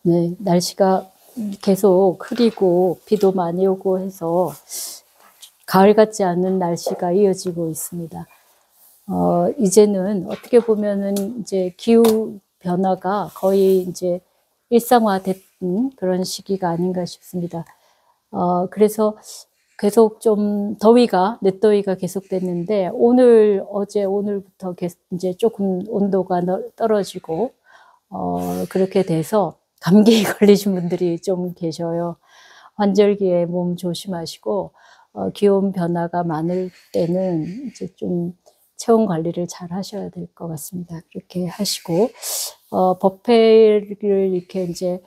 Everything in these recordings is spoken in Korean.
네, 날씨가 계속 흐리고 비도 많이 오고 해서 가을 같지 않은 날씨가 이어지고 있습니다. 이제는 어떻게 보면은 이제 기후 변화가 거의 이제 일상화된 그런 시기가 아닌가 싶습니다. 그래서 계속 좀 늦더위가 계속됐는데 어제 오늘부터 이제 조금 온도가 떨어지고 그렇게 돼서 감기에 걸리신 분들이 좀 계셔요. 환절기에 몸 조심하시고 기온 변화가 많을 때는 이제 좀 체온 관리를 잘 하셔야 될 것 같습니다. 그렇게 하시고 법회를 이렇게 이제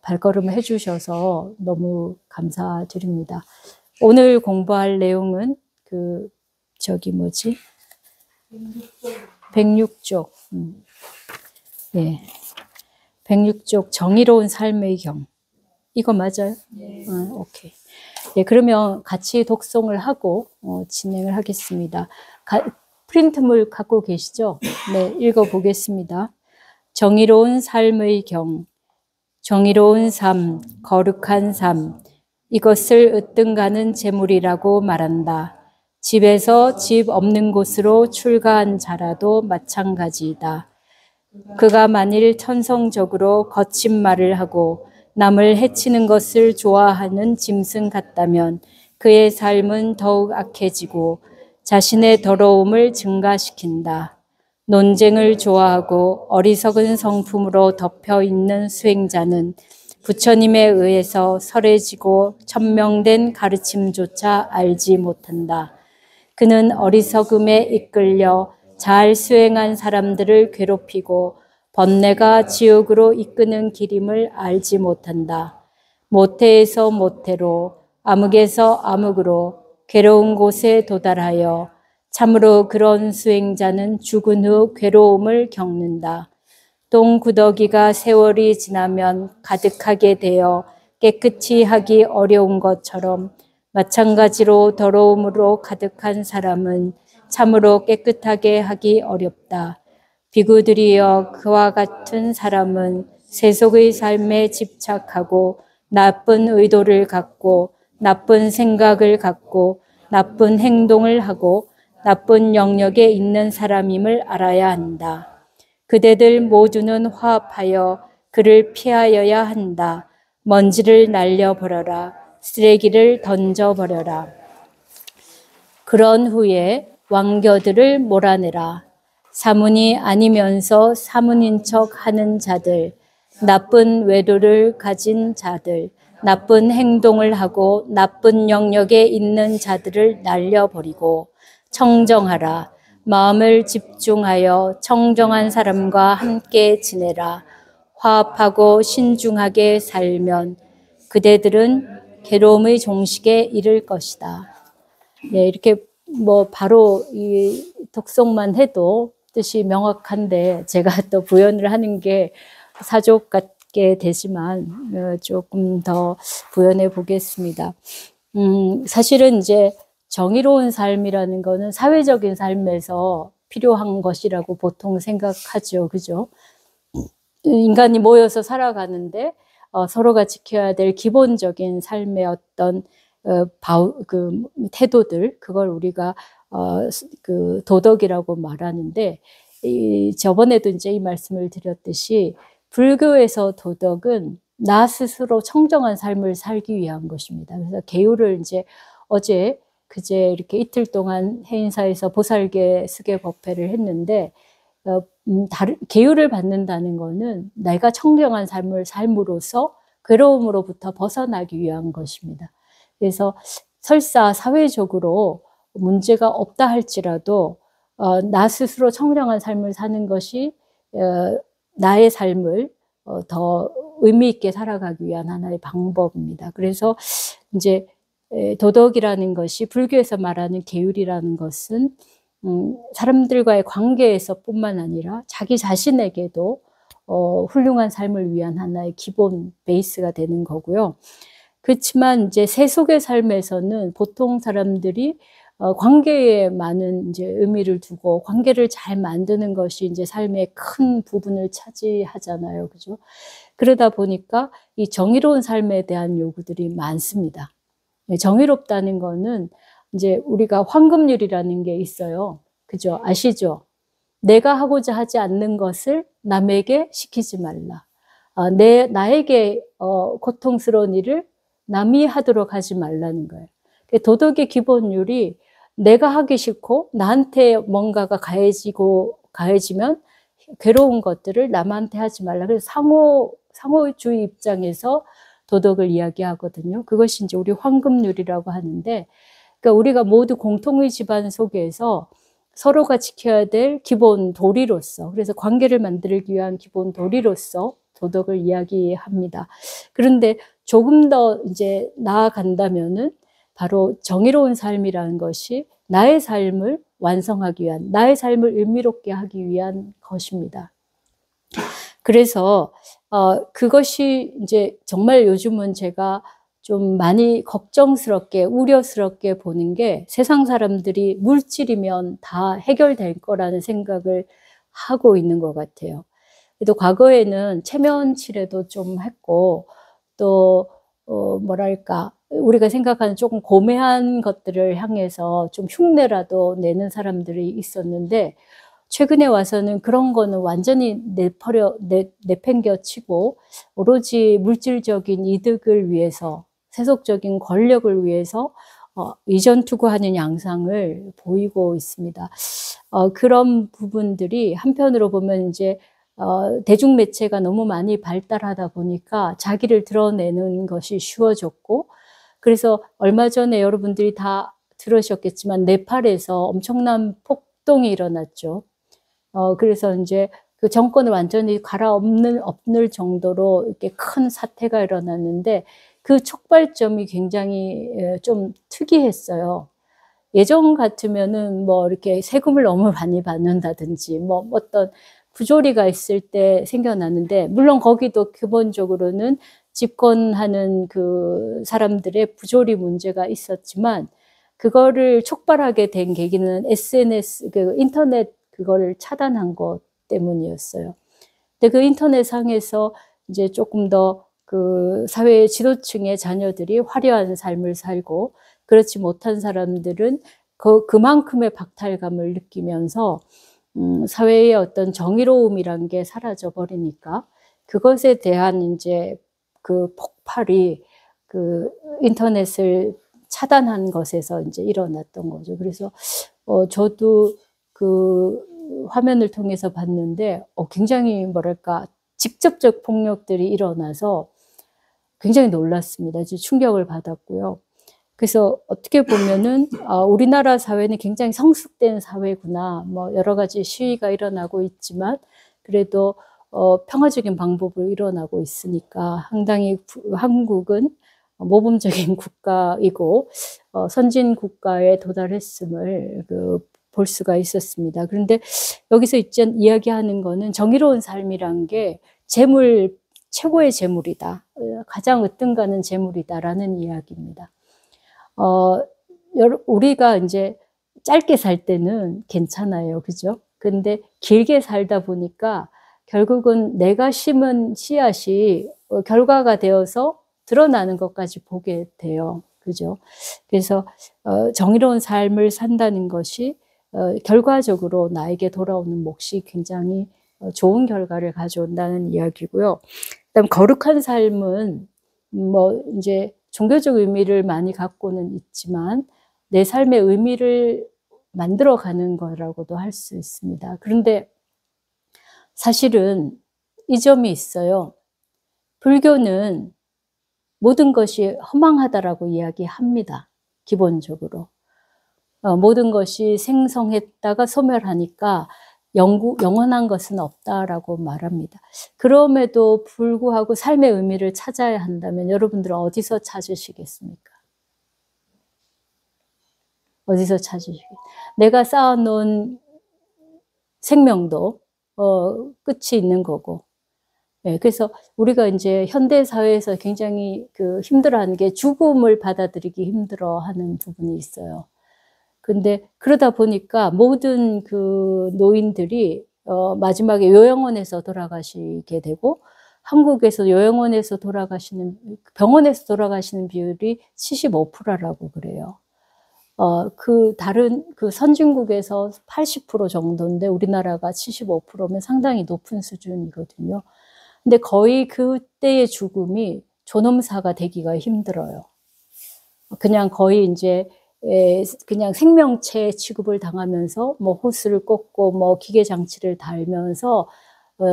발걸음 해주셔서 너무 감사드립니다. 오늘 공부할 내용은 저기 뭐지? 106쪽. 예. 106쪽 정의로운 삶의 경. 이거 맞아요? 네. 오케이. 예, 그러면 같이 독송을 하고 진행을 하겠습니다. 프린트물 갖고 계시죠? 네, 읽어보겠습니다. 정의로운 삶의 경. 정의로운 삶, 거룩한 삶. 이것을 으뜸가는 재물이라고 말한다. 집에서 집 없는 곳으로 출가한 자라도 마찬가지이다. 그가 만일 천성적으로 거친 말을 하고 남을 해치는 것을 좋아하는 짐승 같다면 그의 삶은 더욱 악해지고 자신의 더러움을 증가시킨다. 논쟁을 좋아하고 어리석은 성품으로 덮여 있는 수행자는 부처님에 의해서 설해지고 천명된 가르침조차 알지 못한다. 그는 어리석음에 이끌려 잘 수행한 사람들을 괴롭히고 번뇌가 지옥으로 이끄는 길임을 알지 못한다. 모태에서 모태로, 암흑에서 암흑으로 괴로운 곳에 도달하여 참으로 그런 수행자는 죽은 후 괴로움을 겪는다. 똥구더기가 세월이 지나면 가득하게 되어 깨끗이 하기 어려운 것처럼 마찬가지로 더러움으로 가득한 사람은 참으로 깨끗하게 하기 어렵다. 비구들이여 그와 같은 사람은 세속의 삶에 집착하고 나쁜 의도를 갖고 나쁜 생각을 갖고 나쁜 행동을 하고 나쁜 영역에 있는 사람임을 알아야 한다. 그대들 모두는 화합하여 그를 피하여야 한다. 먼지를 날려버려라. 쓰레기를 던져버려라. 그런 후에 왕겨들을 몰아내라. 사문이 아니면서 사문인 척 하는 자들, 나쁜 외도를 가진 자들, 나쁜 행동을 하고 나쁜 영역에 있는 자들을 날려버리고 청정하라. 마음을 집중하여 청정한 사람과 함께 지내라. 화합하고 신중하게 살면 그대들은 괴로움의 종식에 이를 것이다. 네, 이렇게 바로 이 독송만 해도 뜻이 명확한데 제가 또 부연을 하는 게 사족 같게 되지만 조금 더 부연해 보겠습니다. 사실은 이제 정의로운 삶이라는 거는 사회적인 삶에서 필요한 것이라고 보통 생각하죠. 그죠? 인간이 모여서 살아가는데 서로가 지켜야 될 기본적인 삶의 어떤 태도들, 그걸 우리가 도덕이라고 말하는데, 저번에도 이제 이 말씀을 드렸듯이 불교에서 도덕은 나 스스로 청정한 삶을 살기 위한 것입니다. 그래서 계율을 이제 그제 이렇게 이틀 동안 해인사에서 보살계 수계 법회를 했는데, 계율을 받는다는 거는 내가 청정한 삶을 삶으로써 괴로움으로부터 벗어나기 위한 것입니다. 그래서 설사 사회적으로 문제가 없다 할지라도 나 스스로 청정한 삶을 사는 것이 나의 삶을 더 의미 있게 살아가기 위한 하나의 방법입니다. 그래서 이제 도덕이라는 것이 불교에서 말하는 계율이라는 것은 사람들과의 관계에서 뿐만 아니라 자기 자신에게도 훌륭한 삶을 위한 하나의 기본 베이스가 되는 거고요. 그렇지만 이제 세속의 삶에서는 보통 사람들이 관계에 많은 이제 의미를 두고 관계를 잘 만드는 것이 이제 삶의 큰 부분을 차지하잖아요. 그죠? 그러다 보니까 이 정의로운 삶에 대한 요구들이 많습니다. 정의롭다는 거는 이제 우리가 황금률이라는 게 있어요. 그죠? 아시죠? 내가 하고자 하지 않는 것을 남에게 시키지 말라. 나에게 고통스러운 일을 남이 하도록 하지 말라는 거예요. 도덕의 기본률이 내가 하기 싫고 나한테 뭔가가 가해지면 괴로운 것들을 남한테 하지 말라. 그래서 상호주의 입장에서 도덕을 이야기하거든요. 그것이 이제 우리 황금률이라고 하는데, 그러니까 우리가 모두 공통의 집안 속에서 서로가 지켜야 될 기본 도리로서, 그래서 관계를 만들기 위한 기본 도리로서 도덕을 이야기합니다. 그런데 조금 더 이제 나아간다면은 바로 정의로운 삶이라는 것이 나의 삶을 완성하기 위한, 나의 삶을 의미롭게 하기 위한 것입니다. 그래서 그것이 이제 정말 요즘은 제가 좀 많이 걱정스럽게, 우려스럽게 보는 게 세상 사람들이 물질이면 다 해결될 거라는 생각을 하고 있는 것 같아요. 또 과거에는 체면 치레도 좀 했고, 또 뭐랄까, 우리가 생각하는 조금 고매한 것들을 향해서 좀 흉내라도 내는 사람들이 있었는데, 최근에 와서는 그런 거는 완전히 내팽겨치고 오로지 물질적인 이득을 위해서, 세속적인 권력을 위해서 이전 투구하는 양상을 보이고 있습니다. 그런 부분들이 한편으로 보면 이제 대중매체가 너무 많이 발달하다 보니까 자기를 드러내는 것이 쉬워졌고, 그래서 얼마 전에 여러분들이 다 들으셨겠지만 네팔에서 엄청난 폭동이 일어났죠. 그래서 이제 그 정권을 완전히 엎을 정도로 이렇게 큰 사태가 일어났는데, 그 촉발점이 굉장히 좀 특이했어요. 예전 같으면은 뭐 이렇게 세금을 너무 많이 받는다든지 뭐 어떤 부조리가 있을 때 생겨났는데, 물론 거기도 기본적으로는 집권하는 그 사람들의 부조리 문제가 있었지만, 그거를 촉발하게 된 계기는 SNS, 그 인터넷 그거를 차단한 것 때문이었어요. 근데 그 인터넷 상에서 이제 조금 더 그 사회 지도층의 자녀들이 화려한 삶을 살고, 그렇지 못한 사람들은 그만큼의 박탈감을 느끼면서 사회의 어떤 정의로움이란 게 사라져 버리니까, 그것에 대한 이제 그 폭발이 그 인터넷을 차단한 것에서 이제 일어났던 거죠. 그래서 저도 그 화면을 통해서 봤는데 굉장히 뭐랄까 직접적 폭력들이 일어나서 굉장히 놀랐습니다. 충격을 받았고요. 그래서 어떻게 보면은 우리나라 사회는 굉장히 성숙된 사회구나. 뭐 여러 가지 시위가 일어나고 있지만 그래도 평화적인 방법으로 일어나고 있으니까 상당히 한국은 모범적인 국가이고 선진 국가에 도달했음을 볼 수가 있었습니다. 그런데 여기서 이야기하는 거는 정의로운 삶이란 게 최고의 재물이다. 가장 으뜸가는 재물이다라는 이야기입니다. 우리가 이제 짧게 살 때는 괜찮아요. 그죠? 근데 길게 살다 보니까 결국은 내가 심은 씨앗이 결과가 되어서 드러나는 것까지 보게 돼요. 그죠? 그래서 정의로운 삶을 산다는 것이 결과적으로 나에게 돌아오는 몫이 굉장히 좋은 결과를 가져온다는 이야기고요. 그다음 거룩한 삶은 뭐 이제 종교적 의미를 많이 갖고는 있지만 내 삶의 의미를 만들어가는 거라고도 할 수 있습니다. 그런데 사실은 이 점이 있어요. 불교는 모든 것이 허망하다라고 이야기합니다. 기본적으로. 모든 것이 생성했다가 소멸하니까 영원한 것은 없다라고 말합니다. 그럼에도 불구하고 삶의 의미를 찾아야 한다면 여러분들은 어디서 찾으시겠습니까? 어디서 찾으시겠어요? 내가 쌓아놓은 생명도 끝이 있는 거고. 네, 그래서 우리가 이제 현대 사회에서 굉장히 힘들어하는 게 죽음을 받아들이기 힘들어하는 부분이 있어요. 근데 그러다 보니까 모든 그 노인들이 마지막에 요양원에서 돌아가시게 되고, 한국에서 요양원에서 돌아가시는, 병원에서 돌아가시는 비율이 75%라고 그래요. 다른 그 선진국에서 80% 정도인데 우리나라가 75%면 상당히 높은 수준이거든요. 근데 거의 그때의 죽음이 존엄사가 되기가 힘들어요. 그냥 거의 이제 그냥 생명체 취급을 당하면서 뭐 호스를 꽂고 뭐 기계 장치를 달면서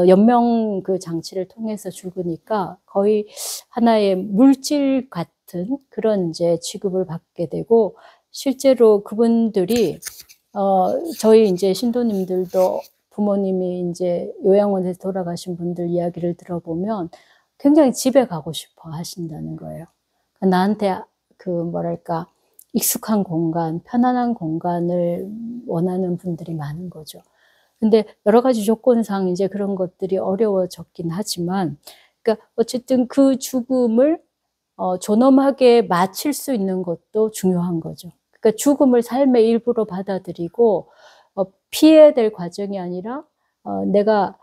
연명 그 장치를 통해서 죽으니까 거의 하나의 물질 같은 그런 이제 취급을 받게 되고, 실제로 그분들이 저희 이제 신도님들도 부모님이 이제 요양원에서 돌아가신 분들 이야기를 들어보면 굉장히 집에 가고 싶어 하신다는 거예요. 나한테 그 뭐랄까 익숙한 공간, 편안한 공간을 원하는 분들이 많은 거죠. 근데 여러 가지 조건상 이제 그런 것들이 어려워졌긴 하지만, 그러니까 어쨌든 그 죽음을 존엄하게 마칠 수 있는 것도 중요한 거죠. 그러니까 죽음을 삶의 일부로 받아들이고 피해야 될 과정이 아니라 내가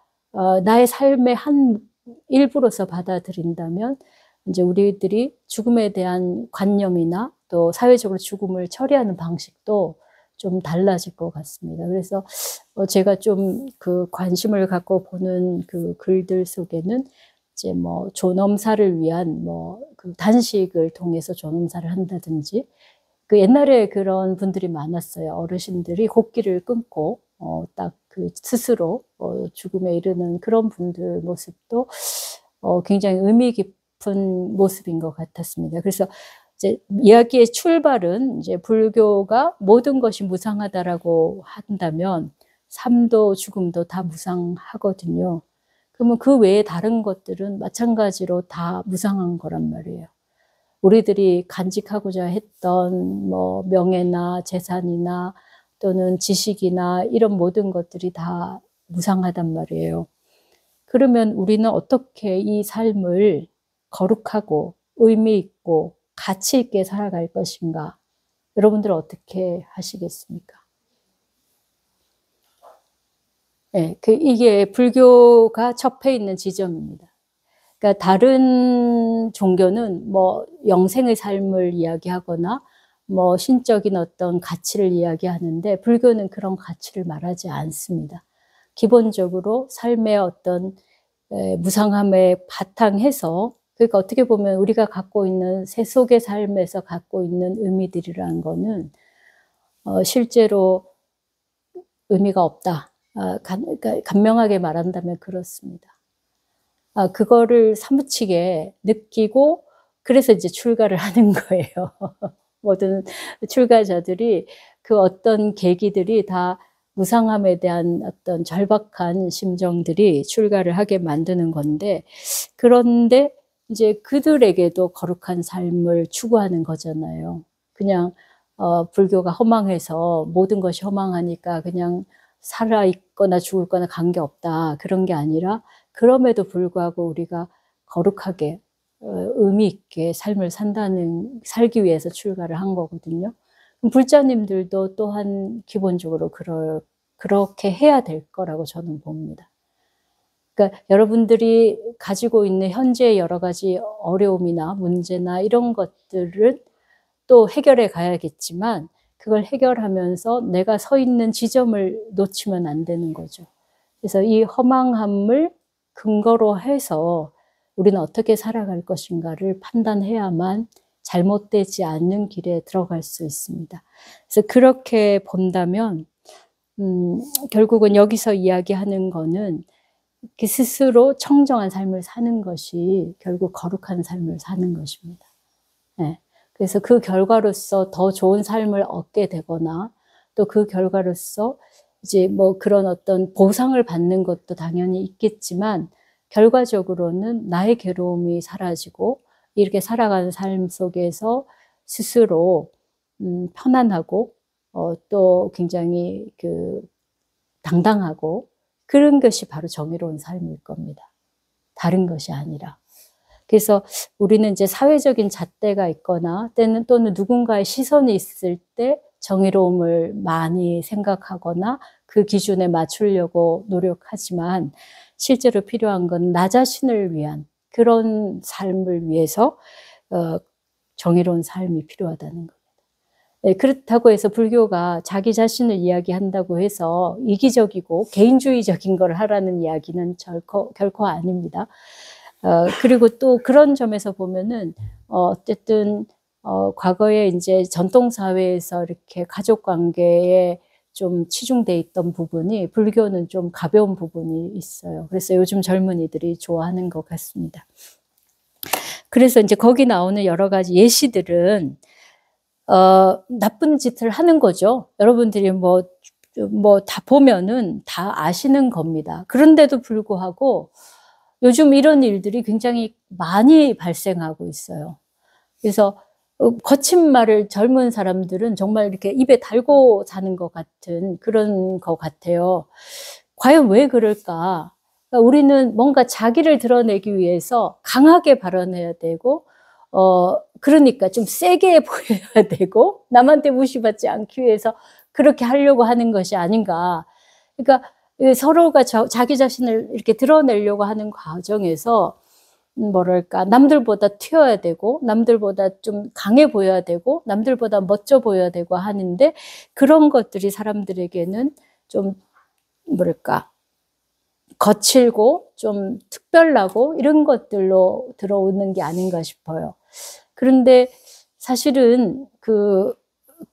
나의 삶의 한 일부로서 받아들인다면 이제 우리들이 죽음에 대한 관념이나 또 사회적으로 죽음을 처리하는 방식도 좀 달라질 것 같습니다. 그래서 제가 좀 그 관심을 갖고 보는 그 글들 속에는 이제 뭐 존엄사를 위한 뭐 그 단식을 통해서 존엄사를 한다든지, 그 옛날에 그런 분들이 많았어요. 어르신들이 곡기를 끊고 딱 그 스스로 죽음에 이르는 그런 분들 모습도 굉장히 의미 깊은 모습인 것 같았습니다. 그래서 이제 이야기의 출발은 이제 불교가 모든 것이 무상하다라고 한다면 삶도 죽음도 다 무상하거든요. 그러면 그 외에 다른 것들은 마찬가지로 다 무상한 거란 말이에요. 우리들이 간직하고자 했던 뭐 명예나 재산이나 또는 지식이나 이런 모든 것들이 다 무상하단 말이에요. 그러면 우리는 어떻게 이 삶을 거룩하고 의미 있고 가치 있게 살아갈 것인가? 여러분들은 어떻게 하시겠습니까? 네, 이게 불교가 접해 있는 지점입니다. 그러니까 다른 종교는 뭐 영생의 삶을 이야기하거나 뭐 신적인 어떤 가치를 이야기하는데, 불교는 그런 가치를 말하지 않습니다. 기본적으로 삶의 어떤 무상함에 바탕해서, 그러니까 어떻게 보면 우리가 갖고 있는 세속의 삶에서 갖고 있는 의미들이라는 거는 실제로 의미가 없다. 그러니까 간명하게 말한다면 그렇습니다. 그거를 사무치게 느끼고 그래서 이제 출가를 하는 거예요. 모든 출가자들이 그 어떤 계기들이 다 무상함에 대한 어떤 절박한 심정들이 출가를 하게 만드는 건데, 그런데 이제 그들에게도 거룩한 삶을 추구하는 거잖아요. 그냥 불교가 허망해서 모든 것이 허망하니까 그냥 살아 있거나 죽을 거나 관계없다, 그런 게 아니라 그럼에도 불구하고 우리가 거룩하게 의미 있게 삶을 살기 위해서 출가를 한 거거든요. 불자님들도 또한 기본적으로 그렇게 해야 될 거라고 저는 봅니다. 그러니까 여러분들이 가지고 있는 현재의 여러 가지 어려움이나 문제나 이런 것들은 또 해결해 가야겠지만, 그걸 해결하면서 내가 서 있는 지점을 놓치면 안 되는 거죠. 그래서 이 허망함을 근거로 해서 우리는 어떻게 살아갈 것인가를 판단해야만 잘못되지 않는 길에 들어갈 수 있습니다. 그래서 그렇게 본다면 결국은 여기서 이야기하는 거는 스스로 청정한 삶을 사는 것이 결국 거룩한 삶을 사는 것입니다. 네. 그래서 그 결과로서 더 좋은 삶을 얻게 되거나 또 그 결과로서 이제 뭐 그런 어떤 보상을 받는 것도 당연히 있겠지만, 결과적으로는 나의 괴로움이 사라지고 이렇게 살아가는 삶 속에서 스스로 편안하고 또 굉장히 그 당당하고, 그런 것이 바로 정의로운 삶일 겁니다. 다른 것이 아니라. 그래서 우리는 이제 사회적인 잣대가 있거나 또는 누군가의 시선이 있을 때 정의로움을 많이 생각하거나 그 기준에 맞추려고 노력하지만 실제로 필요한 건 나 자신을 위한 그런 삶을 위해서 정의로운 삶이 필요하다는 겁니다. 네, 그렇다고 해서 불교가 자기 자신을 이야기한다고 해서 이기적이고 개인주의적인 걸 하라는 이야기는 결코 아닙니다. 그리고 또 그런 점에서 보면은 어쨌든 과거에 이제 전통 사회에서 이렇게 가족 관계에 좀 치중돼 있던 부분이 불교는 좀 가벼운 부분이 있어요. 그래서 요즘 젊은이들이 좋아하는 것 같습니다. 그래서 이제 거기 나오는 여러 가지 예시들은 나쁜 짓을 하는 거죠. 여러분들이 뭐 다 보면은 다 아시는 겁니다. 그런데도 불구하고 요즘 이런 일들이 굉장히 많이 발생하고 있어요. 그래서 거친 말을 젊은 사람들은 정말 이렇게 입에 달고 사는 것 같은 그런 것 같아요. 과연 왜 그럴까? 그러니까 우리는 뭔가 자기를 드러내기 위해서 강하게 발언해야 되고, 그러니까 좀 세게 보여야 되고, 남한테 무시받지 않기 위해서 그렇게 하려고 하는 것이 아닌가. 그러니까 서로가 자기 자신을 이렇게 드러내려고 하는 과정에서 뭐랄까, 남들보다 튀어야 되고, 남들보다 좀 강해 보여야 되고, 남들보다 멋져 보여야 되고 하는데, 그런 것들이 사람들에게는 좀, 뭐랄까, 거칠고, 좀 특별하고, 이런 것들로 들어오는 게 아닌가 싶어요. 그런데 사실은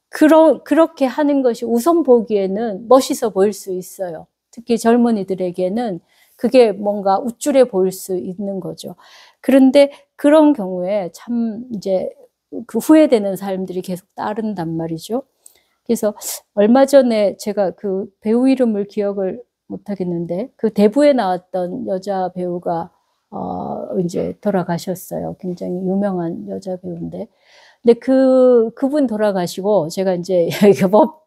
그렇게 하는 것이 우선 보기에는 멋있어 보일 수 있어요. 특히 젊은이들에게는 그게 뭔가 우쭐해 보일 수 있는 거죠. 그런데 그런 경우에 참 이제 그 후회되는 사람들이 계속 따른단 말이죠. 그래서 얼마 전에 제가 그 배우 이름을 기억을 못 하겠는데 그 대부에 나왔던 여자 배우가 이제 돌아가셨어요. 굉장히 유명한 여자 배우인데. 근데 그분 돌아가시고 제가 이제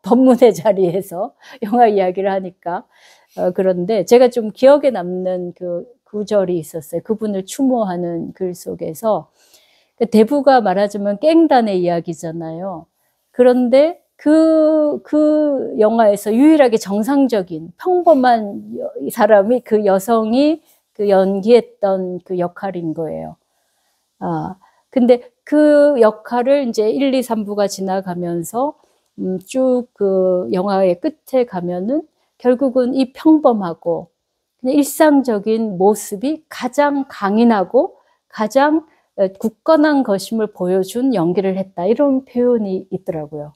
법문의 자리에서 영화 이야기를 하니까 그런데 제가 좀 기억에 남는 그 구절이 있었어요. 그분을 추모하는 글 속에서 대부가 말하자면 깽단의 이야기잖아요. 그런데 그 영화에서 유일하게 정상적인 평범한 사람이 그 여성이 그 연기했던 그 역할인 거예요. 근데 그 역할을 이제 1, 2, 3부가 지나가면서 쭉 그 영화의 끝에 가면은 결국은 이 평범하고 그냥 일상적인 모습이 가장 강인하고 가장 굳건한 것임을 보여준 연기를 했다. 이런 표현이 있더라고요.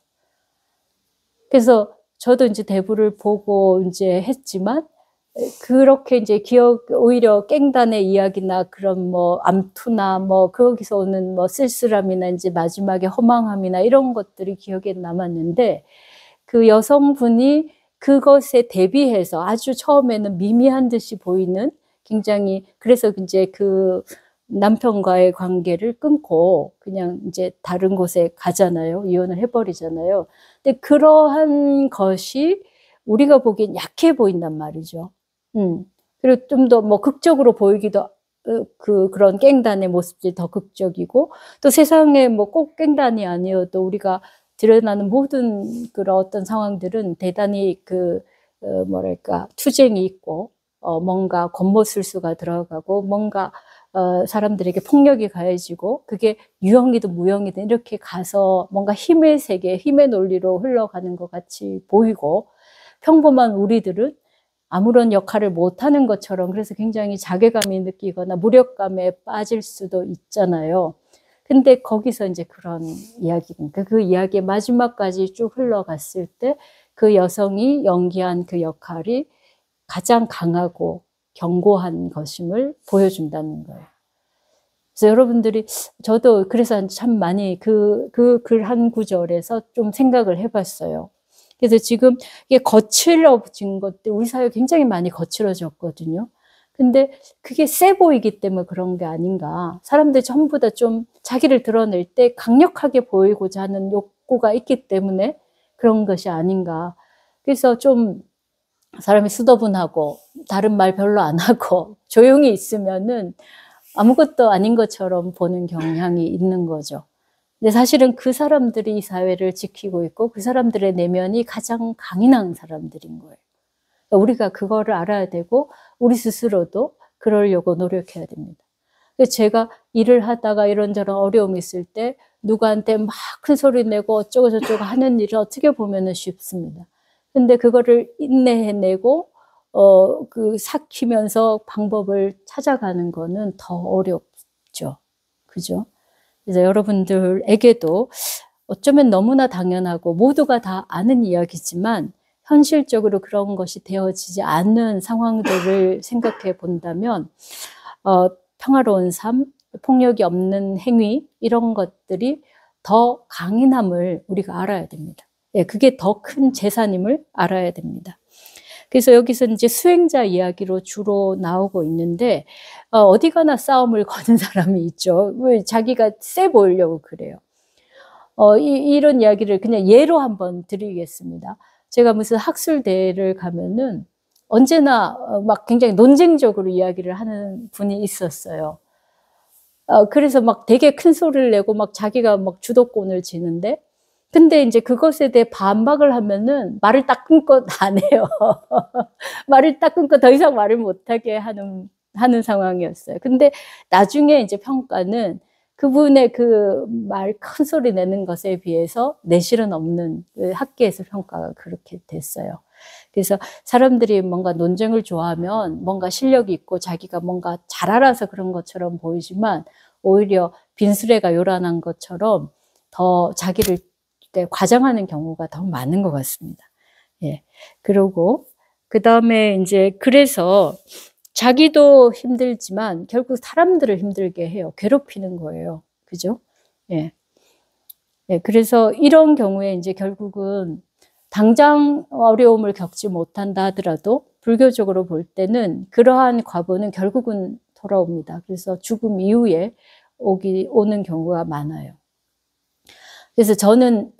그래서 저도 이제 대부를 보고 이제 했지만 그렇게 이제 오히려 깽단의 이야기나 그런 뭐 암투나 뭐 거기서 오는 뭐 쓸쓸함이나 이제 마지막에 허망함이나 이런 것들이 기억에 남았는데 그 여성분이 그것에 대비해서 아주 처음에는 미미한 듯이 보이는 굉장히 그래서 이제 그 남편과의 관계를 끊고 그냥 이제 다른 곳에 가잖아요. 이혼을 해버리잖아요. 근데 그러한 것이 우리가 보기엔 약해 보인단 말이죠. 그리고 좀 더 뭐 극적으로 보이기도 그런 깽단의 모습들이 더 극적이고 또 세상에 뭐 꼭 깽단이 아니어도 우리가 드러나는 모든 그런 어떤 상황들은 대단히 뭐랄까 투쟁이 있고 뭔가 권모술수가 들어가고 뭔가 사람들에게 폭력이 가해지고 그게 유형이든 무형이든 이렇게 가서 뭔가 힘의 세계, 힘의 논리로 흘러가는 것 같이 보이고 평범한 우리들은 아무런 역할을 못하는 것처럼 그래서 굉장히 자괴감이 느끼거나 무력감에 빠질 수도 있잖아요. 근데 거기서 이제 그런 이야기니까 그 이야기의 마지막까지 쭉 흘러갔을 때 그 여성이 연기한 그 역할이 가장 강하고 견고한 것임을 보여준다는 거예요. 그래서 여러분들이 저도 그래서 참 많이 그 글 한 구절에서 좀 생각을 해봤어요. 그래서 지금 이게 거칠어진 것들 우리 사회 굉장히 많이 거칠어졌거든요. 근데 그게 세 보이기 때문에 그런 게 아닌가. 사람들 전부 다 좀 자기를 드러낼 때 강력하게 보이고자 하는 욕구가 있기 때문에 그런 것이 아닌가. 그래서 좀 사람이 수더분하고 다른 말 별로 안 하고 조용히 있으면은 아무것도 아닌 것처럼 보는 경향이 있는 거죠. 근데 사실은 그 사람들이 이 사회를 지키고 있고 그 사람들의 내면이 가장 강인한 사람들인 거예요. 우리가 그거를 알아야 되고 우리 스스로도 그러려고 노력해야 됩니다. 제가 일을 하다가 이런저런 어려움이 있을 때 누구한테 막 큰 소리 내고 어쩌고 저쩌고 하는 일은 어떻게 보면은 쉽습니다. 근데 그거를 인내해내고 삭히면서 방법을 찾아가는 거는 더 어렵죠. 그죠? 그래서 여러분들에게도 어쩌면 너무나 당연하고 모두가 다 아는 이야기지만 현실적으로 그런 것이 되어지지 않는 상황들을 생각해 본다면 평화로운 삶, 폭력이 없는 행위 이런 것들이 더 강인함을 우리가 알아야 됩니다. 예, 그게 더 큰 재산임을 알아야 됩니다. 그래서 여기서 이제 수행자 이야기로 주로 나오고 있는데 어디 가나 싸움을 거는 사람이 있죠. 왜 자기가 세 보이려고 그래요. 이런 이야기를 그냥 예로 한번 드리겠습니다. 제가 무슨 학술대회를 가면은 언제나 막 굉장히 논쟁적으로 이야기를 하는 분이 있었어요. 그래서 막 되게 큰 소리를 내고 막 자기가 막 주도권을 쥐는데 근데 이제 그것에 대해 반박을 하면은 말을 딱 끊고 안 해요. 말을 딱 끊고 더 이상 말을 못하게 하는 상황이었어요. 근데 나중에 이제 평가는 그분의 그 말 큰 소리 내는 것에 비해서 내실은 없는 그 학계에서 평가가 그렇게 됐어요. 그래서 사람들이 뭔가 논쟁을 좋아하면 뭔가 실력이 있고 자기가 뭔가 잘 알아서 그런 것처럼 보이지만 오히려 빈수레가 요란한 것처럼 더 자기를 과장하는 경우가 더 많은 것 같습니다. 예. 그리고 그 다음에 이제 그래서 자기도 힘들지만 결국 사람들을 힘들게 해요. 괴롭히는 거예요. 그죠? 예. 예. 그래서 이런 경우에 이제 결국은 당장 어려움을 겪지 못한다 하더라도 불교적으로 볼 때는 그러한 과보는 결국은 돌아옵니다. 그래서 죽음 이후에 오는 경우가 많아요. 그래서 저는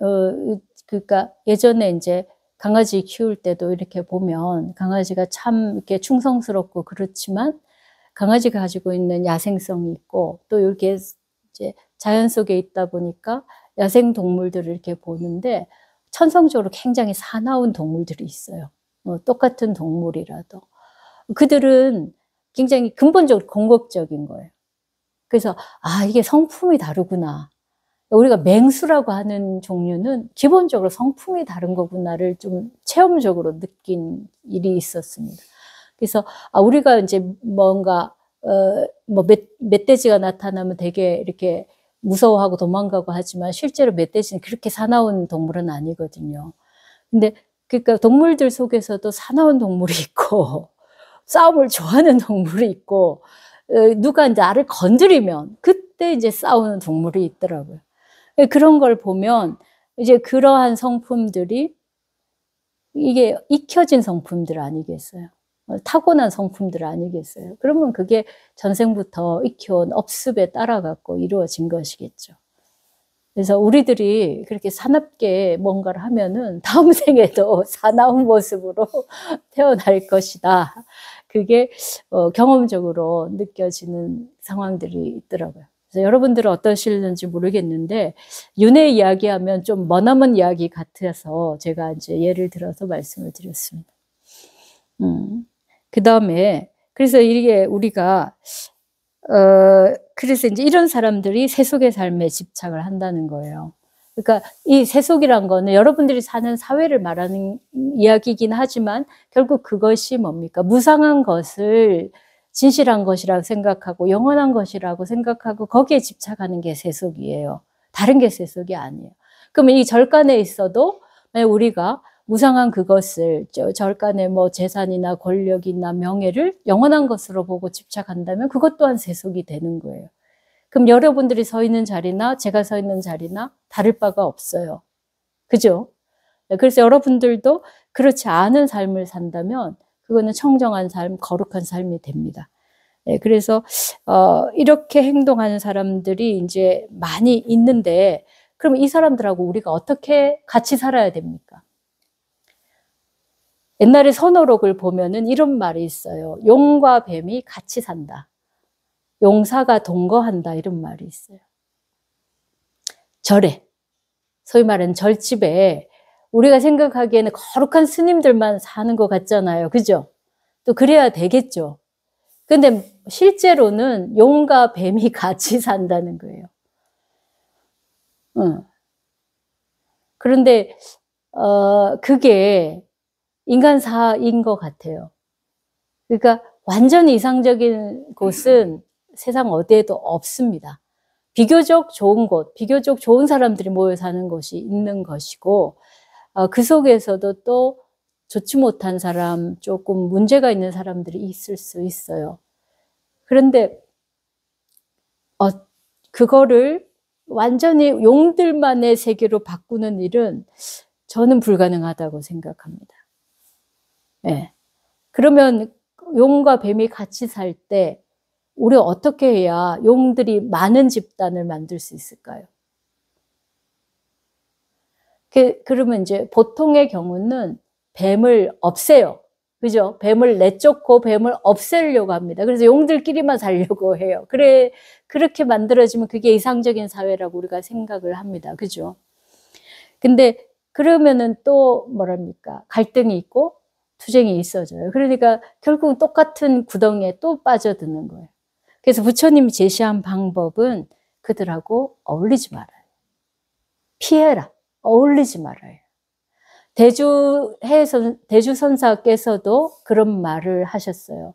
그러니까 예전에 이제 강아지 키울 때도 이렇게 보면 강아지가 참 이렇게 충성스럽고 그렇지만 강아지가 가지고 있는 야생성이 있고 또 이렇게 이제 자연 속에 있다 보니까 야생 동물들을 이렇게 보는데 천성적으로 굉장히 사나운 동물들이 있어요. 똑같은 동물이라도 그들은 굉장히 근본적으로 공격적인 거예요. 그래서 이게 성품이 다르구나. 우리가 맹수라고 하는 종류는 기본적으로 성품이 다른 거구나를 좀 체험적으로 느낀 일이 있었습니다. 그래서 우리가 이제 뭔가 뭐 멧돼지가 나타나면 되게 이렇게 무서워하고 도망가고 하지만 실제로 멧돼지는 그렇게 사나운 동물은 아니거든요. 근데 그러니까 동물들 속에서도 사나운 동물이 있고 싸움을 좋아하는 동물이 있고 누가 이제 나를 건드리면 그때 이제 싸우는 동물이 있더라고요. 그런 걸 보면 이제 그러한 성품들이 이게 익혀진 성품들 아니겠어요? 타고난 성품들 아니겠어요? 그러면 그게 전생부터 익혀온 업습에 따라 갖고 이루어진 것이겠죠. 그래서 우리들이 그렇게 사납게 뭔가를 하면은 다음 생에도 사나운 모습으로 태어날 것이다. 그게 경험적으로 느껴지는 상황들이 있더라고요. 그래서 여러분들은 어떠실는지 모르겠는데 윤회 이야기하면 좀 머나먼 이야기 같아서 제가 이제 예를 들어서 말씀을 드렸습니다. 그 다음에 그래서 이게 우리가 그래서 이제 이런 사람들이 세속의 삶에 집착을 한다는 거예요. 그러니까 이 세속이란 거는 여러분들이 사는 사회를 말하는 이야기이긴 하지만 결국 그것이 뭡니까? 무상한 것을 진실한 것이라고 생각하고 영원한 것이라고 생각하고 거기에 집착하는 게 세속이에요. 다른 게 세속이 아니에요. 그러면 이 절간에 있어도 우리가 무상한 그것을 절간의 뭐 재산이나 권력이나 명예를 영원한 것으로 보고 집착한다면 그것 또한 세속이 되는 거예요. 그럼 여러분들이 서 있는 자리나 제가 서 있는 자리나 다를 바가 없어요. 그죠? 그래서 여러분들도 그렇지 않은 삶을 산다면 그거는 청정한 삶, 거룩한 삶이 됩니다. 그래서 이렇게 행동하는 사람들이 이제 많이 있는데 그럼 이 사람들하고 우리가 어떻게 같이 살아야 됩니까? 옛날에 선어록을 보면은 이런 말이 있어요. 용과 뱀이 같이 산다. 용사가 동거한다 이런 말이 있어요. 절에, 소위 말하는 절집에 우리가 생각하기에는 거룩한 스님들만 사는 것 같잖아요. 그죠? 또 그래야 되겠죠. 근데 실제로는 용과 뱀이 같이 산다는 거예요. 그런데 그게 인간사인 것 같아요. 그러니까 완전히 이상적인 곳은 세상 어디에도 없습니다. 비교적 좋은 곳, 비교적 좋은 사람들이 모여 사는 곳이 있는 것이고, 그 속에서도 또 좋지 못한 사람, 조금 문제가 있는 사람들이 있을 수 있어요. 그런데 그거를 완전히 용들만의 세계로 바꾸는 일은 저는 불가능하다고 생각합니다. 네. 그러면 용과 뱀이 같이 살 때 우리 어떻게 해야 용들이 많은 집단을 만들 수 있을까요? 그러면 이제 보통의 경우는 뱀을 없애요. 그죠? 뱀을 내쫓고 뱀을 없애려고 합니다. 그래서 용들끼리만 살려고 해요. 그렇게 만들어지면 그게 이상적인 사회라고 우리가 생각을 합니다. 그죠? 근데 그러면은 또 뭐랍니까? 갈등이 있고 투쟁이 있어져요. 그러니까 결국 똑같은 구덩이에 또 빠져드는 거예요. 그래서 부처님이 제시한 방법은 그들하고 어울리지 말아요. 피해라. 어울리지 말아요. 대주선사께서도 그런 말을 하셨어요.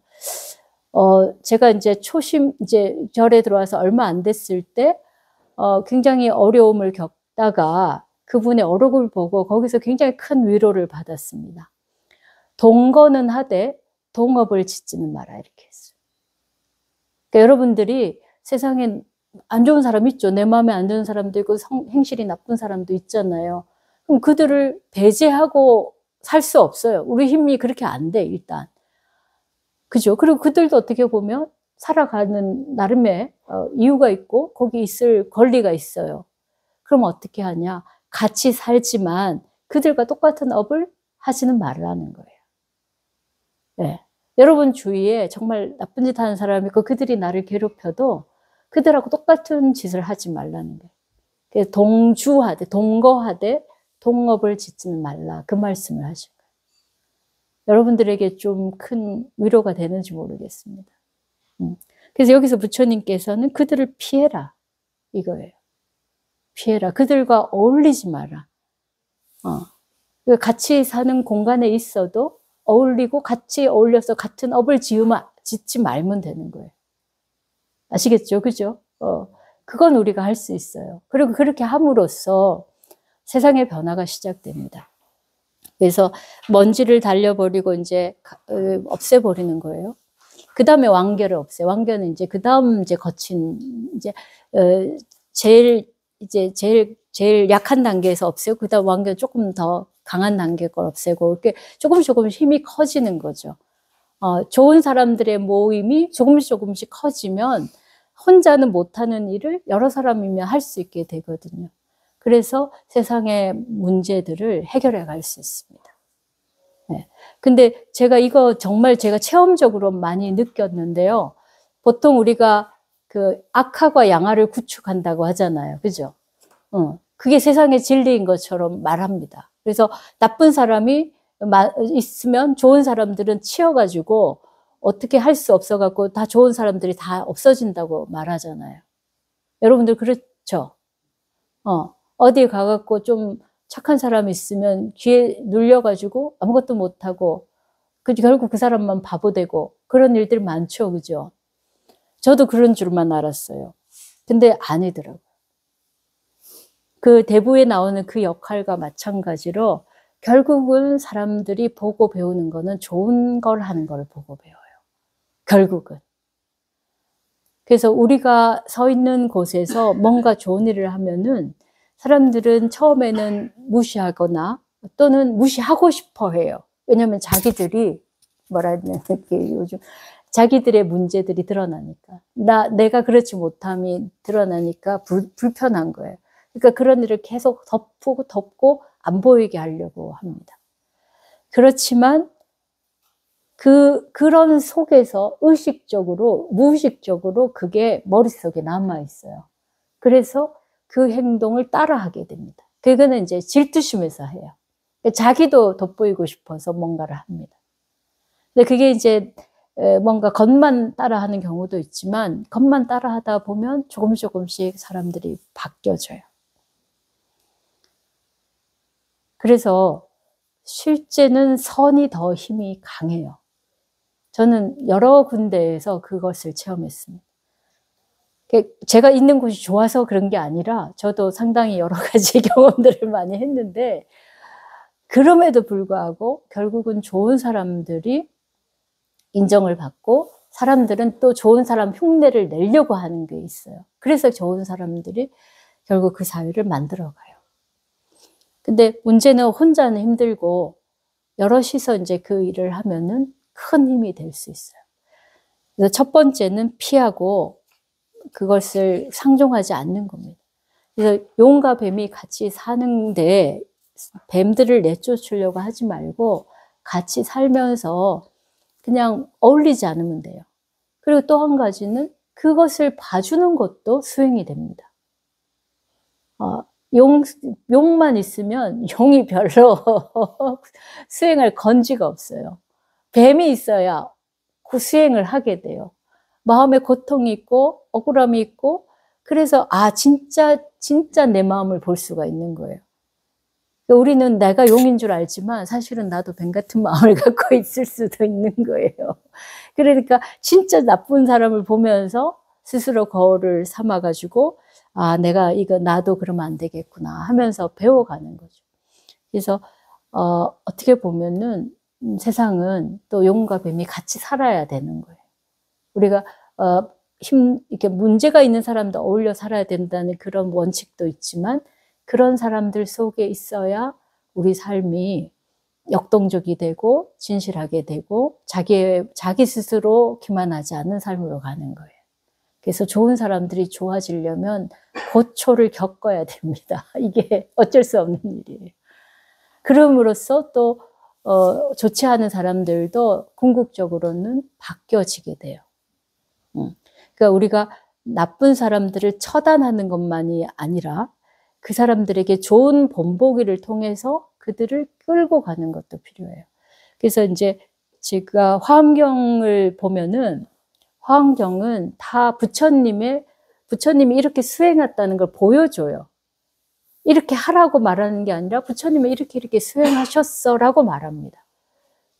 제가 이제 이제 절에 들어와서 얼마 안 됐을 때, 굉장히 어려움을 겪다가 그분의 어록을 보고 거기서 굉장히 큰 위로를 받았습니다. 동거는 하되 동업을 짓지는 마라, 이렇게 했어요. 그러니까 여러분들이 세상에 안 좋은 사람 있죠. 내 마음에 안 드는 사람도 있고 행실이 나쁜 사람도 있잖아요. 그럼 그들을 배제하고 살 수 없어요. 우리 힘이 그렇게 안 돼, 일단. 그죠? 그리고 그들도 어떻게 보면 살아가는 나름의 이유가 있고 거기 있을 권리가 있어요. 그럼 어떻게 하냐? 같이 살지만 그들과 똑같은 업을 하지는 말라는 거예요. 네. 여러분 주위에 정말 나쁜 짓 하는 사람이 있고 그들이 나를 괴롭혀도 그들하고 똑같은 짓을 하지 말라는 거예요. 동주하되, 동거하되 동업을 짓지는 말라, 그 말씀을 하신 거예요. 여러분들에게 좀 큰 위로가 되는지 모르겠습니다. 그래서 여기서 부처님께서는 그들을 피해라, 이거예요. 피해라. 그들과 어울리지 마라. 같이 사는 공간에 있어도 어울리고 같이 어울려서 같은 업을 짓지 말면 되는 거예요. 아시겠죠? 그죠? 그건 우리가 할 수 있어요. 그리고 그렇게 함으로써 세상의 변화가 시작됩니다. 그래서 먼지를 달려버리고 이제 없애버리는 거예요. 그 다음에 완결을 없애요. 완결은 이제 그 다음 이제 거친 이제 제일 약한 단계에서 없애고 그 다음 완결 조금 더 강한 단계 걸 없애고 이렇게 조금씩 힘이 커지는 거죠. 좋은 사람들의 모임이 조금씩 커지면 혼자는 못하는 일을 여러 사람이면 할 수 있게 되거든요. 그래서 세상의 문제들을 해결해 갈 수 있습니다. 네. 근데 이거 정말 제가 체험적으로 많이 느꼈는데요. 보통 우리가 그 악하과 양아를 구축한다고 하잖아요. 그죠? 그게 세상의 진리인 것처럼 말합니다. 그래서 나쁜 사람이 있으면 좋은 사람들은 치여가지고 어떻게 할 수 없어갖고 다 좋은 사람들이 다 없어진다고 말하잖아요. 여러분들 그렇죠? 어디 가갖고 좀 착한 사람이 있으면 귀에 눌려가지고 아무것도 못하고 결국 그 사람만 바보 되고 그런 일들 많죠. 그죠? 저도 그런 줄만 알았어요. 근데 아니더라고요. 그 대부에 나오는 그 역할과 마찬가지로 결국은 사람들이 보고 배우는 거는 좋은 걸 하는 걸 보고 배워요. 결국은. 그래서 우리가 서 있는 곳에서 뭔가 좋은 일을 하면은 사람들은 처음에는 무시하거나 또는 무시하고 싶어 해요. 왜냐하면 자기들이 요즘 자기들의 문제들이 드러나니까. 내가 그렇지 못함이 드러나니까 불편한 거예요. 그러니까 그런 일을 계속 덮고 안 보이게 하려고 합니다. 그렇지만 그런 속에서 의식적으로, 무의식적으로 그게 머릿속에 남아 있어요. 그래서 그 행동을 따라하게 됩니다. 그거는 이제 질투심에서 해요. 자기도 돋보이고 싶어서 뭔가를 합니다. 근데 그게 이제 뭔가 겉만 따라하는 경우도 있지만 겉만 따라하다 보면 조금씩 사람들이 바뀌어져요. 그래서 실제는 선이 더 힘이 강해요. 저는 여러 군데에서 그것을 체험했습니다. 제가 있는 곳이 좋아서 그런 게 아니라 저도 상당히 여러 가지 경험들을 많이 했는데 그럼에도 불구하고 결국은 좋은 사람들이 인정을 받고 사람들은 또 좋은 사람 흉내를 내려고 하는 게 있어요. 그래서 좋은 사람들이 결국 그 사회를 만들어가요. 근데 문제는 혼자는 힘들고 여럿이서 이제 그 일을 하면은 큰 힘이 될 수 있어요. 그래서 첫 번째는 피하고 그것을 상종하지 않는 겁니다. 그래서 용과 뱀이 같이 사는데 뱀들을 내쫓으려고 하지 말고 같이 살면서 그냥 어울리지 않으면 돼요. 그리고 또 한 가지는 그것을 봐주는 것도 수행이 됩니다. 용만 있으면 용이 별로 수행할 건지가 없어요. 뱀이 있어야 그 수행을 하게 돼요. 마음에 고통이 있고 억울함이 있고 그래서 진짜 내 마음을 볼 수가 있는 거예요. 우리는 내가 용인 줄 알지만 사실은 나도 뱀 같은 마음을 갖고 있을 수도 있는 거예요. 그러니까 진짜 나쁜 사람을 보면서 스스로 거울을 삼아가지고 내가 이거 나도 그러면 안 되겠구나 하면서 배워가는 거죠. 그래서 어떻게 보면은 세상은 또 용과 뱀이 같이 살아야 되는 거예요. 우리가 이렇게 문제가 있는 사람도 어울려 살아야 된다는 그런 원칙도 있지만 그런 사람들 속에 있어야 우리 삶이 역동적이 되고 진실하게 되고 자기 스스로 기만하지 않는 삶으로 가는 거예요. 그래서 좋은 사람들이 좋아지려면 고초를 겪어야 됩니다. 이게 어쩔 수 없는 일이에요. 그럼으로써 또 좋지 않은 사람들도 궁극적으로는 바뀌어지게 돼요. 그러니까 우리가 나쁜 사람들을 처단하는 것만이 아니라 그 사람들에게 좋은 본보기를 통해서 그들을 끌고 가는 것도 필요해요. 그래서 이제 제가 화엄경을 보면은 화엄경은 다 부처님이 이렇게 수행했다는 걸 보여줘요. 이렇게 하라고 말하는 게 아니라 부처님이 이렇게 수행하셨어라고 말합니다.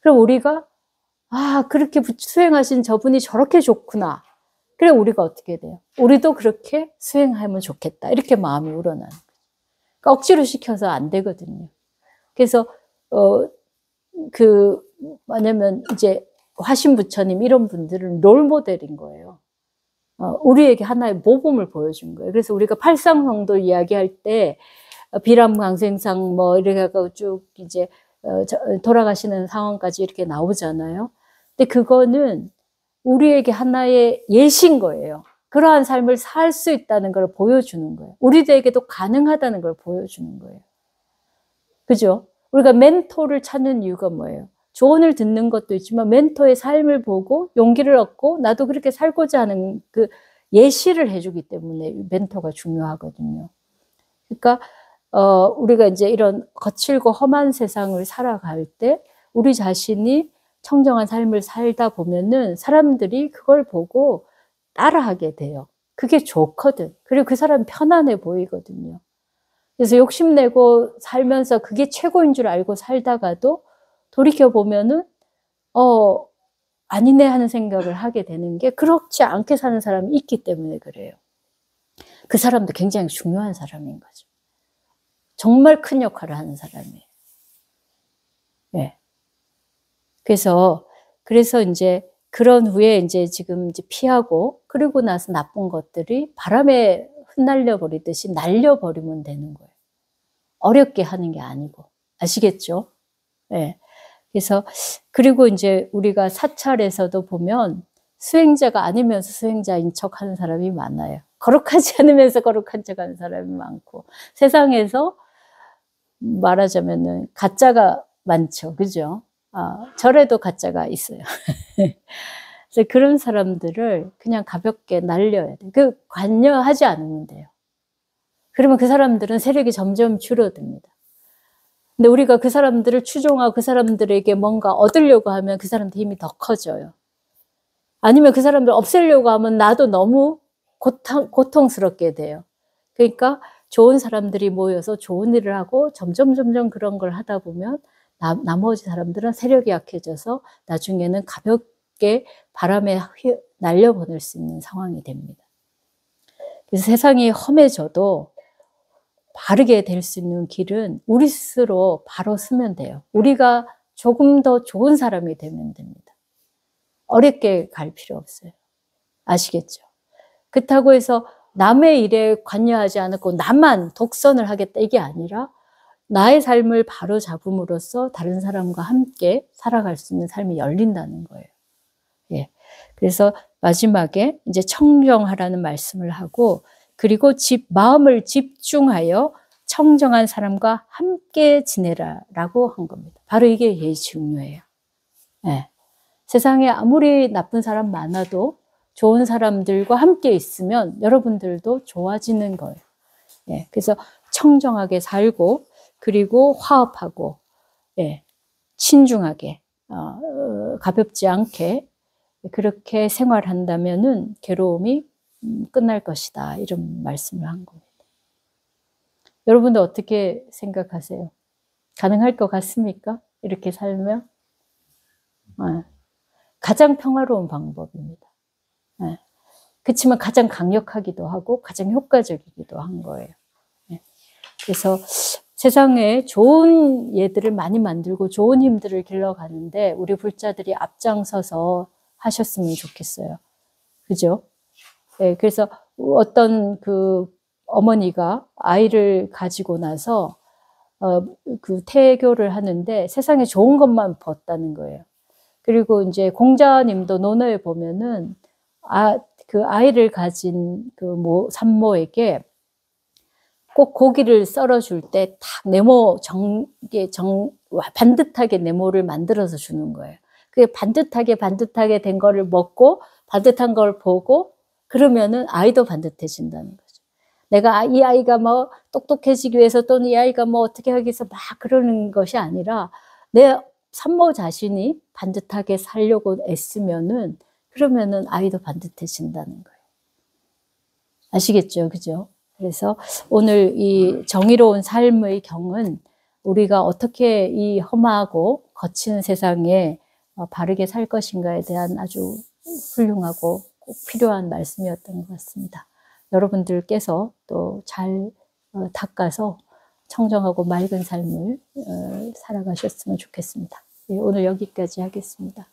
그럼 우리가 그렇게 수행하신 저분이 저렇게 좋구나. 그래 우리가 어떻게 돼요? 우리도 그렇게 수행하면 좋겠다. 이렇게 마음이 우러나는 거죠. 그러니까 억지로 시켜서 안 되거든요. 그래서 뭐냐면 이제 화신 부처님 이런 분들은 롤 모델인 거예요. 우리에게 하나의 모범을 보여준 거예요. 그래서 우리가 팔상성도 이야기할 때 비람광생상 뭐 이렇게 하고 쭉 이제 돌아가시는 상황까지 이렇게 나오잖아요. 근데 그거는 우리에게 하나의 예시인 거예요. 그러한 삶을 살 수 있다는 걸 보여주는 거예요. 우리들에게도 가능하다는 걸 보여주는 거예요. 그죠? 우리가 멘토를 찾는 이유가 뭐예요? 조언을 듣는 것도 있지만 멘토의 삶을 보고 용기를 얻고 나도 그렇게 살고자 하는 그 예시를 해주기 때문에 멘토가 중요하거든요. 그러니까 우리가 이제 이런 거칠고 험한 세상을 살아갈 때 우리 자신이 청정한 삶을 살다 보면은 사람들이 그걸 보고 따라하게 돼요. 그게 좋거든. 그리고 그 사람 편안해 보이거든요. 그래서 욕심내고 살면서 그게 최고인 줄 알고 살다가도 돌이켜보면은 아니네 하는 생각을 하게 되는 게 그렇지 않게 사는 사람이 있기 때문에 그래요. 그 사람도 굉장히 중요한 사람인 거죠. 정말 큰 역할을 하는 사람이에요. 네. 그래서 이제 그런 후에 이제 지금 이제 피하고 그리고 나서 나쁜 것들이 바람에 흩날려 버리듯이 날려버리면 되는 거예요. 어렵게 하는 게 아니고. 아시겠죠? 네. 그래서 그리고 이제 우리가 사찰에서도 보면 수행자가 아니면서 수행자인 척 하는 사람이 많아요. 거룩하지 않으면서 거룩한 척 하는 사람이 많고 세상에서 말하자면은 가짜가 많죠. 그죠? 절에도 가짜가 있어요. 그래서 그런 사람들을 그냥 가볍게 날려야 돼요. 관여하지 않으면 돼요. 그러면 그 사람들은 세력이 점점 줄어듭니다. 근데 우리가 그 사람들을 추종하고 그 사람들에게 뭔가 얻으려고 하면 그 사람들 힘이 더 커져요. 아니면 그 사람들 없애려고 하면 나도 너무 고통스럽게 돼요. 그러니까 좋은 사람들이 모여서 좋은 일을 하고 점점 그런 걸 하다 보면 나머지 사람들은 세력이 약해져서 나중에는 가볍게 바람에 날려보낼 수 있는 상황이 됩니다. 그래서 세상이 험해져도 바르게 될 수 있는 길은 우리 스스로 바로 서면 돼요. 우리가 조금 더 좋은 사람이 되면 됩니다. 어렵게 갈 필요 없어요. 아시겠죠? 그렇다고 해서 남의 일에 관여하지 않고 나만 독선을 하겠다 이게 아니라 나의 삶을 바로 잡음으로써 다른 사람과 함께 살아갈 수 있는 삶이 열린다는 거예요. 예. 그래서 마지막에 이제 청정하라는 말씀을 하고 그리고 마음을 집중하여 청정한 사람과 함께 지내라라고 한 겁니다. 바로 이게 제일 중요해요. 예. 세상에 아무리 나쁜 사람 많아도 좋은 사람들과 함께 있으면 여러분들도 좋아지는 거예요. 예. 그래서 청정하게 살고 그리고 화합하고 예. 친중하게 가볍지 않게 그렇게 생활한다면은 괴로움이 끝날 것이다. 이런 말씀을 한 겁니다. 여러분도 어떻게 생각하세요? 가능할 것 같습니까? 이렇게 살면? 가장 평화로운 방법입니다. 그렇지만 가장 강력하기도 하고 가장 효과적이기도 한 거예요. 그래서 세상에 좋은 예들을 많이 만들고 좋은 힘들을 길러가는데 우리 불자들이 앞장서서 하셨으면 좋겠어요. 그죠? 네, 그래서 어떤 그 어머니가 아이를 가지고 나서 그 태교를 하는데 세상에 좋은 것만 봤다는 거예요. 그리고 이제 공자님도 논어에 보면은 그 아이를 가진 그 산모에게 꼭 고기를 썰어줄 때 탁 반듯하게 네모를 만들어서 주는 거예요. 그게 반듯하게 된 거를 먹고 반듯한 걸 보고 그러면은 아이도 반듯해진다는 거죠. 내가 이 아이가 뭐 똑똑해지기 위해서 또는 이 아이가 뭐 어떻게 하기 위해서 막 그러는 것이 아니라 내 산모 자신이 반듯하게 살려고 애쓰면은 그러면은 아이도 반듯해진다는 거예요. 아시겠죠? 그죠? 그래서 오늘 이 정의로운 삶의 경은 우리가 어떻게 이 험하고 거친 세상에 바르게 살 것인가에 대한 아주 훌륭하고 꼭 필요한 말씀이었던 것 같습니다. 여러분들께서 또 잘 닦아서 청정하고 맑은 삶을 살아가셨으면 좋겠습니다. 오늘 여기까지 하겠습니다.